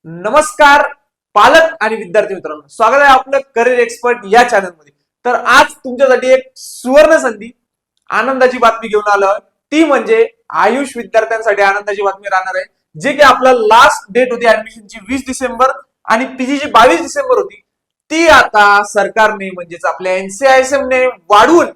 नमस्कार पालक आणि विद्यार्थी मित्रांनो, स्वागत आहे आपलं करिअर एक्सपर्ट या चॅनल मध्ये। तर आज तुमच्यासाठी एक सुवर्ण संधी, आनंदाची बातमी घेऊन आलो। ती म्हणजे आयुष विद्यार्थ्यांसाठी आनंदाची बातमी राहणार आहे, जे की आपलं लास्ट डेट होती ऍडमिशनची 20 डिसेंबर आणि पीजीची 22 डिसेंबर होती। ती आता सरकारने म्हणजेच आपल्या एनसीआयएसएम ने वाढवून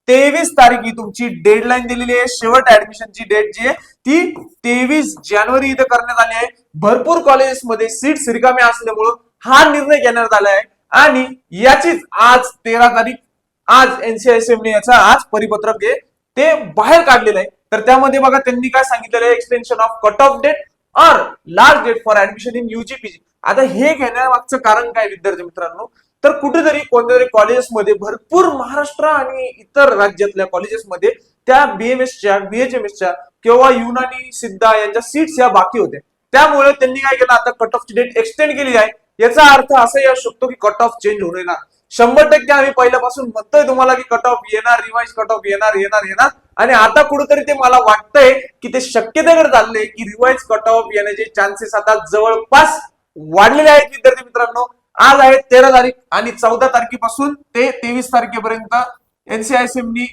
23 तारीख ही तुमची डेडलाईन दिलेली आहे। शेवट ऍडमिशनची डेट जी आहे ती 23 जानेवारी इथे करण्यात आली आहे। भरपूर कॉलेजेसमध्ये सीट्स रिकामे असल्यामुळे हा निर्णय घेण्यात आला आहे आणि याचीच आज 13 तारीख आज एनसीआयएसएम ने याचा आज परिपत्रक ते बाहेर काढलेलं आहे। तर त्यामध्ये बघा त्यांनी काय सांगितलेलं आहे, extension of cut off date और last date for admission in UG PG. आता हे घेण्यामागचं कारण काय विद्यार्थी मित्रांनो, तर कुठेतरी कोणत्या तरी कॉलेजेसमध्ये भरपूर महाराष्ट्र आणि इतर राज्यातल्या कॉलेजेसमध्ये त्या बीएमएसच्या बीएचएमएसच्या किंवा युनानी सिद्धा यांच्या सीट्स या बाकी होत्या। त्यामुळे त्यांनी काय केलं, आता कट ऑफची डेट एक्सटेंड केली आहे। याचा अर्थ असा येऊ शकतो की कट ऑफ चेंज होणार ना 100%। आम्ही पहिल्यापासून म्हणतोय तुम्हाला की कट ऑफ येणार, रिवाइज कट ऑफ येणार येणार येणार, आणि आता कुठेतरी ते मला वाटतंय की ते शक्यतेकडे चाललंय की रिवाइज कट ऑफ येण्याचे चान्सेस आता जवळपास वाढलेले आहेत। विद्यार्थी मित्रांनो, आज आहे 13 तारीख आणि 14 तारखेपासून ते 23 तारखेपर्यंत एनसीआयएसएम नी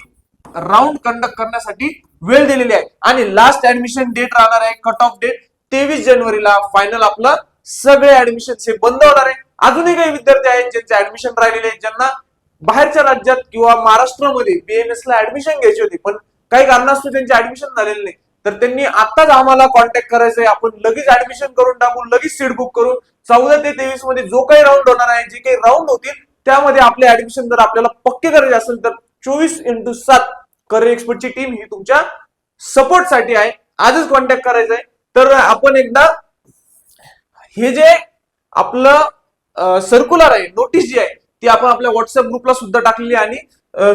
राऊंड कंडक्ट करण्यासाठी वेळ दिलेली आहे आणि लास्ट ऍडमिशन डेट राहणार आहे कट ऑफ डेट 23 जानेवारीला। फायनल आपलं सगळे ऍडमिशन हे बंद होणार आहे। अजूनही काही विद्यार्थी आहेत ज्यांचे ऍडमिशन राहिलेले आहेत, ज्यांना बाहेरच्या राज्यात किंवा महाराष्ट्रामध्ये बीएमएस ला ऍडमिशन घ्यायची होती पण काही कारणास्तव त्यांचे ऍडमिशन झालेले नाही, तर त्यांनी आताच आम्हाला कॉन्टॅक्ट करायचंय। आपण लगेच ऍडमिशन करून टाकू, लगेच सीट बुक करू। 14 ते 23 मध्ये जो काही राऊंड होणार आहे, जे काही राऊंड होतील त्यामध्ये आपले ऍडमिशन जर आपल्याला पक्के करायचे असेल तर 24x7 करिअर एक्सपर्टची टीम ही तुमच्या सपोर्ट साठी आहे। आजच कॉन्टॅक्ट करायचंय। तर आपण एकदा हे जे आपलं सर्क्युलर आहे, नोटीस जी आहे ती आपण आपल्या व्हॉट्सअप ग्रुपला सुद्धा टाकलेली आणि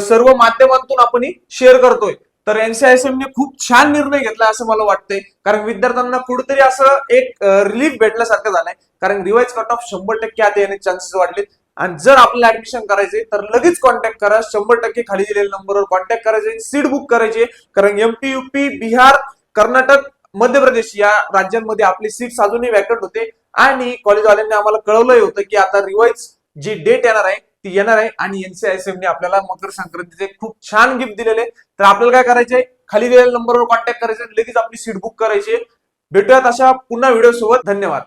सर्व माध्यमांतून आपण शेअर करतोय। तर एनसीआयएसएम ने खूप छान निर्णय घेतलाय असं मला वाटतंय, कारण विद्यार्थ्यांना कुठेतरी असं एक रिलीफ भेटल्यासारखं झालंय। कारण रिवाइज कट ऑफ 100% आता येण्याचे चान्सेस वाढलेत आणि जर आपल्याला ऍडमिशन करायचे तर लगेच कॉन्टॅक्ट करा। 100% खाली दिलेल्या नंबरवर कॉन्टॅक्ट करायचे, सीट बुक करायचे। कारण एमपी, यूपी, बिहार, कर्नाटक, मध्य प्रदेश या राज्यांमध्ये आपली सीट्स अजूनही वॅकंट होते आणि कॉलेजवाल्यांनी आम्हाला कळवलंही होतं की आता रिवाइज जी डेट येणार आहे ती येणार आहे आणि एनसीआयएसएम ने आपल्याला मकर संक्रांतीचे खूप छान गिफ्ट दिलेले। तर आपल्याला काय करायचंय, खाली दिलेल्या नंबरवर कॉन्टॅक्ट करायचे, लगेच आपली सीट बुक करायची। भेटूयात अशा पुन्हा व्हिडिओ सोबत। धन्यवाद।